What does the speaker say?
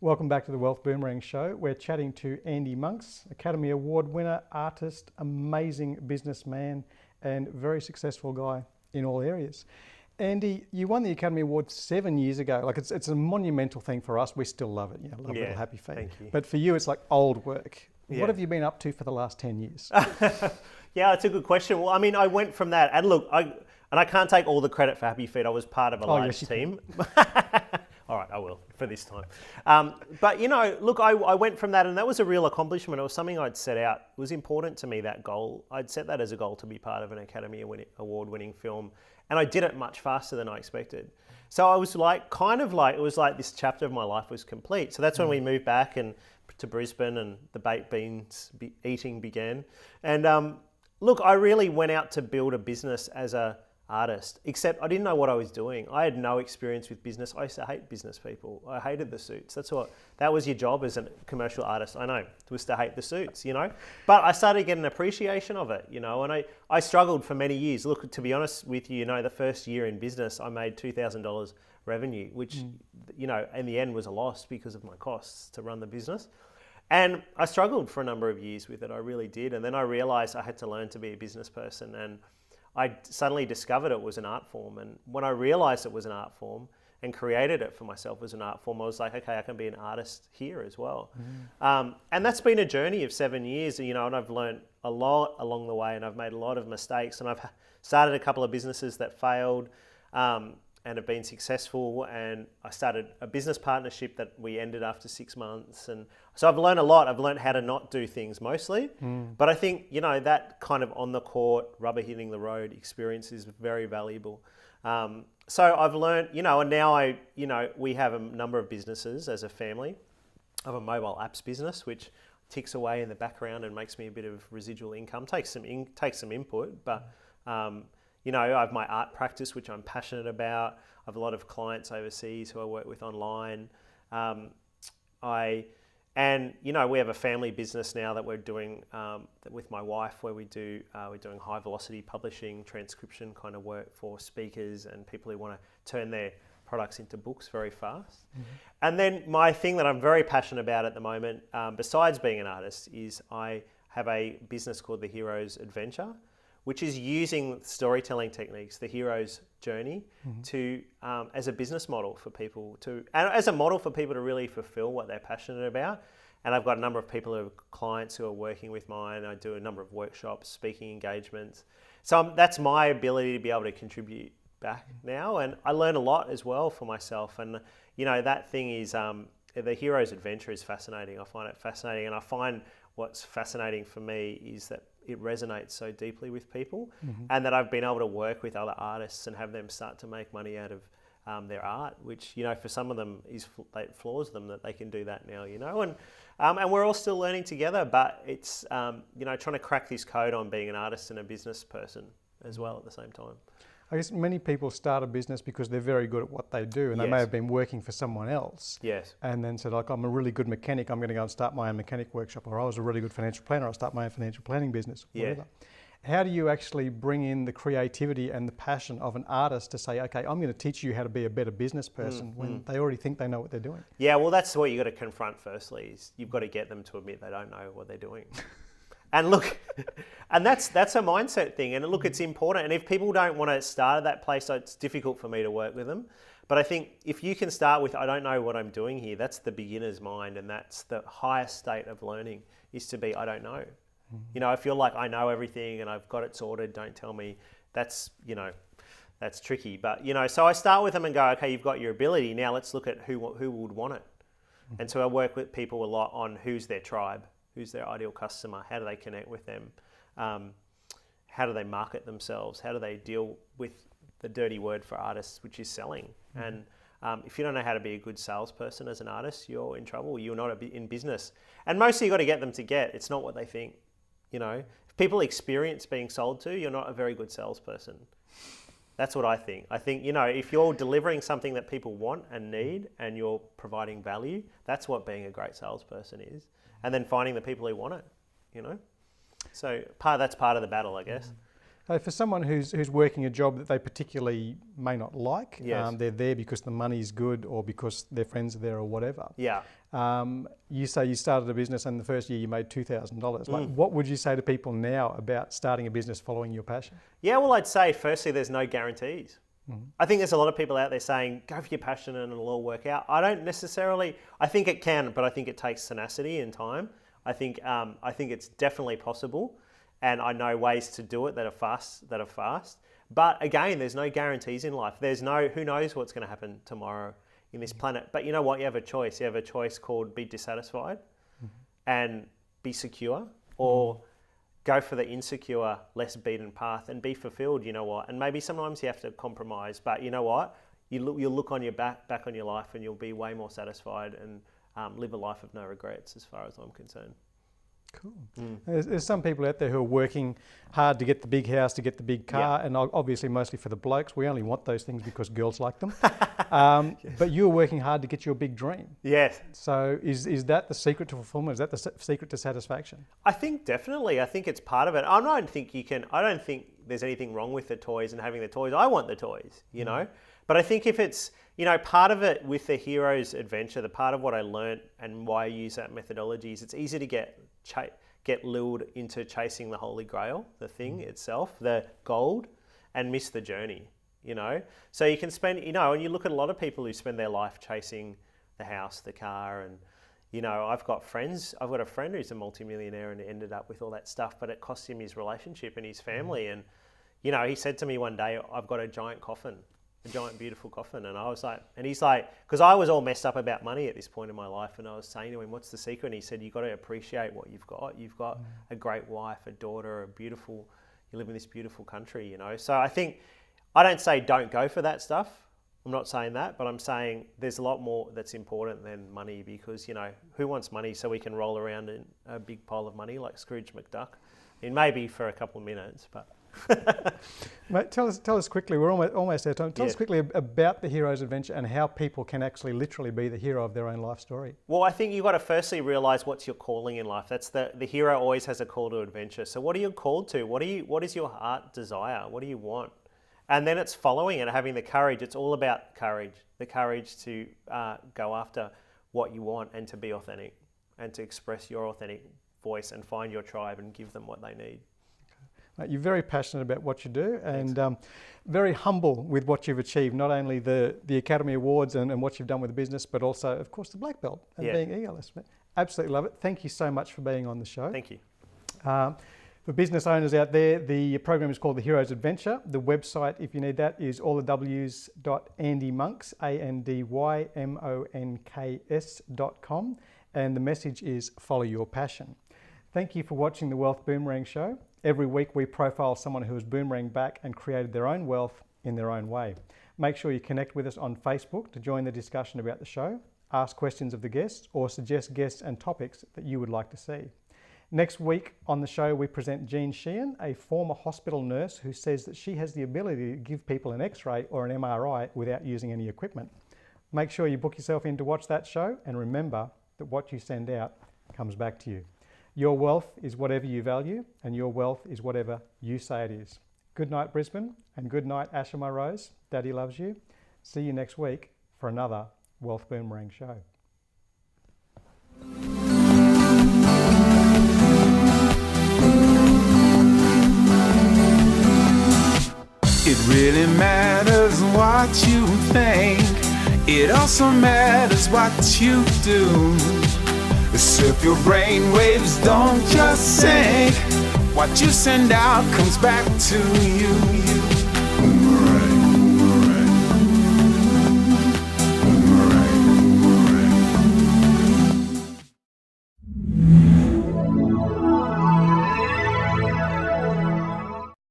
Welcome back to the Wealth Boomerang Show. We're chatting to Andy Monks, Academy Award winner, artist, amazing businessman, and very successful guy in all areas. Andy, you won the Academy Award 7 years ago. Like it's a monumental thing for us. We still love it. You know, love Little Happy Feet. Thank you. But for you, it's like old work. Yeah. What have you been up to for the last 10 years? Yeah, it's a good question. Well, I mean, I went from that, and look, I can't take all the credit for Happy Feet. I was part of a large team. All right, I will for this time. But you know, look, I went from that, and that was a real accomplishment. It was something I'd set out. It was important to me, that goal. I'd set that as a goal to be part of an Academy Award-winning film, and I did it much faster than I expected. So I was like, it was like this chapter of my life was complete. So that's when we moved back to Brisbane, and the baked beans eating began. And look, I really went out to build a business as a artist, except I didn't know what I was doing. I had no experience with business. I used to hate business people. I hated the suits. That was your job as a commercial artist. I know, was to hate the suits, you know. But I started getting an appreciation of it, you know, and I struggled for many years. Look, to be honest with you, you know, the first year in business, I made $2,000 revenue, which, you know, in the end was a loss because of my costs to run the business. And I struggled for a number of years with it. I really did. And then I realized I had to learn to be a business person, and I suddenly discovered it was an art form. And when I realized it was an art form and created it for myself as an art form, I was like, okay, I can be an artist here as well. And that's been a journey of 7 years, you know, and I've learned a lot along the way, and I've made a lot of mistakes, and I've started a couple of businesses that failed and have been successful. And I started a business partnership that we ended after 6 months. And so I've learned a lot. I've learned how to not do things mostly. But I think, you know, that kind of on the court, rubber hitting the road experience is very valuable. So I've learned, you know, and now we have a number of businesses as a family. I have a mobile apps business, which ticks away in the background and makes me a bit of residual income, takes some input, but you know, I have my art practice, which I'm passionate about. I have a lot of clients overseas who I work with online. And you know, we have a family business now that we're doing with my wife, where we're doing high velocity publishing, transcription kind of work for speakers and people who want to turn their products into books very fast. And then my thing that I'm very passionate about at the moment, besides being an artist, is I have a business called The Hero's Adventure, which is using storytelling techniques, the hero's journey, to as a business model for people and as a model for people to really fulfill what they're passionate about. And I've got a number of people who are clients who are working with mine. I do a number of workshops, speaking engagements. So that's my ability to be able to contribute back now. And I learn a lot as well for myself. And you know, that thing is, the hero's adventure is fascinating. I find it fascinating. And I find what's fascinating for me is that it resonates so deeply with people, and that I've been able to work with other artists and have them start to make money out of their art, which, you know, for some of them it floors them that they can do that now, you know, and we're all still learning together, but it's, you know, trying to crack this code on being an artist and a business person as well at the same time. I guess many people start a business because they're very good at what they do, and they may have been working for someone else. And then said, like, I'm a really good mechanic, I'm going to go and start my own mechanic workshop, or I was a really good financial planner, I'll start my own financial planning business, whatever. How do you actually bring in the creativity and the passion of an artist to say, okay, I'm going to teach you how to be a better business person when they already think they know what they're doing? Yeah, well, that's what you got to confront firstly, is you've got to get them to admit they don't know what they're doing. And look, and that's a mindset thing. And look, it's important. And if people don't want to start at that place, it's difficult for me to work with them. But I think if you can start with, I don't know what I'm doing here, that's the beginner's mind. And that's the highest state of learning, is to be, I don't know. You know, if you're like, I know everything and I've got it sorted, don't tell me, that's, you know, that's tricky. But, you know, so I start with them and go, okay, you've got your ability. Now let's look at who would want it. And so I work with people a lot on who's their tribe. Who's their ideal customer? How do they connect with them? How do they market themselves? How do they deal with the dirty word for artists, which is selling? And if you don't know how to be a good salesperson as an artist, you're in trouble. You're not in business. And mostly you got to get them to it's not what they think. You know, if people experience being sold to, you're not a very good salesperson. That's what I think. I think, you know, if you're delivering something that people want and need, and you're providing value, that's what being a great salesperson is. And then finding the people who want it, you know. So that's part of the battle, I guess. For someone who's working a job that they particularly may not like, they're there because the money's good or because their friends are there or whatever. Yeah. You say you started a business and the first year you made $2,000. Like, what would you say to people now about starting a business following your passion? Yeah, well, I'd say firstly, there's no guarantees. I think there's a lot of people out there saying, go for your passion and it'll all work out. I don't necessarily, I think it can, but I think it takes tenacity and time. I think it's definitely possible. And I know ways to do it that are fast. But again, there's no guarantees in life. Who knows what's going to happen tomorrow in this planet. But you know what? You have a choice. You have a choice called be dissatisfied and be secure, or go for the insecure, less beaten path and be fulfilled, you know what? And maybe sometimes you have to compromise, but you know what? You'll look on your back on your life and you'll be way more satisfied and live a life of no regrets as far as I'm concerned. Cool. There's some people out there who are working hard to get the big house, to get the big car, and obviously mostly for the blokes. We only want those things because girls like them. But you're working hard to get your big dream. Yes. So is that the secret to fulfillment? Is that the secret to satisfaction? I think definitely. I think it's part of it. I don't think there's anything wrong with the toys and having the toys. I want the toys, you know. But I think if it's, part of it with the hero's adventure, the part of what I learnt and why I use that methodology is it's easy to get lured into chasing the holy grail, the thing itself, the gold, and miss the journey, So you can spend, and you look at a lot of people who spend their life chasing the house, the car, and, I've got a friend who's a multimillionaire and ended up with all that stuff, but it cost him his relationship and his family. And, he said to me one day, I've got a giant coffin. A giant, beautiful coffin. And I was like, and he's like, because I was all messed up about money at this point in my life. And I was saying to him, what's the secret? And he said, you've got to appreciate what you've got. You've got a great wife, a daughter, you live in this beautiful country, So I don't say don't go for that stuff. I'm not saying that, but I'm saying there's a lot more that's important than money because, who wants money so we can roll around in a big pile of money like Scrooge McDuck? Maybe for a couple of minutes, but... Mate, tell us quickly, we're almost out of time. Tell us quickly about the hero's adventure and how people can actually literally be the hero of their own life story. Well, I think you've got to firstly realise what's your calling in life. That's the hero always has a call to adventure. So what are you called to? What is your heart desire? What do you want? And then it's following it, having the courage. It's all about courage. The courage to go after what you want and to be authentic and to express your authentic voice and find your tribe and give them what they need. You're very passionate about what you do and very humble with what you've achieved, not only the Academy Awards and what you've done with the business, but also, of course, the Black Belt and being egoless. Absolutely love it. Thank you so much for being on the show. Thank you. For business owners out there, the program is called The Hero's Adventure. The website, if you need that, is allthews.andymonks, ANDYMONKS.com. And the message is follow your passion. Thank you for watching the Wealth Boomerang Show. Every week we profile someone who has boomeranged back and created their own wealth in their own way. Make sure you connect with us on Facebook to join the discussion about the show, ask questions of the guests, or suggest guests and topics that you would like to see. Next week on the show we present Jean Sheehan, a former hospital nurse who says that she has the ability to give people an X-ray or an MRI without using any equipment. Make sure you book yourself in to watch that show, and remember that what you send out comes back to you. Your wealth is whatever you value, and your wealth is whatever you say it is. Good night, Brisbane, and good night, Asher, my rose. Daddy loves you. See you next week for another Wealth Boomerang Show. It really matters what you think. It also matters what you do. So if your brain waves don't just sink, what you send out comes back to you.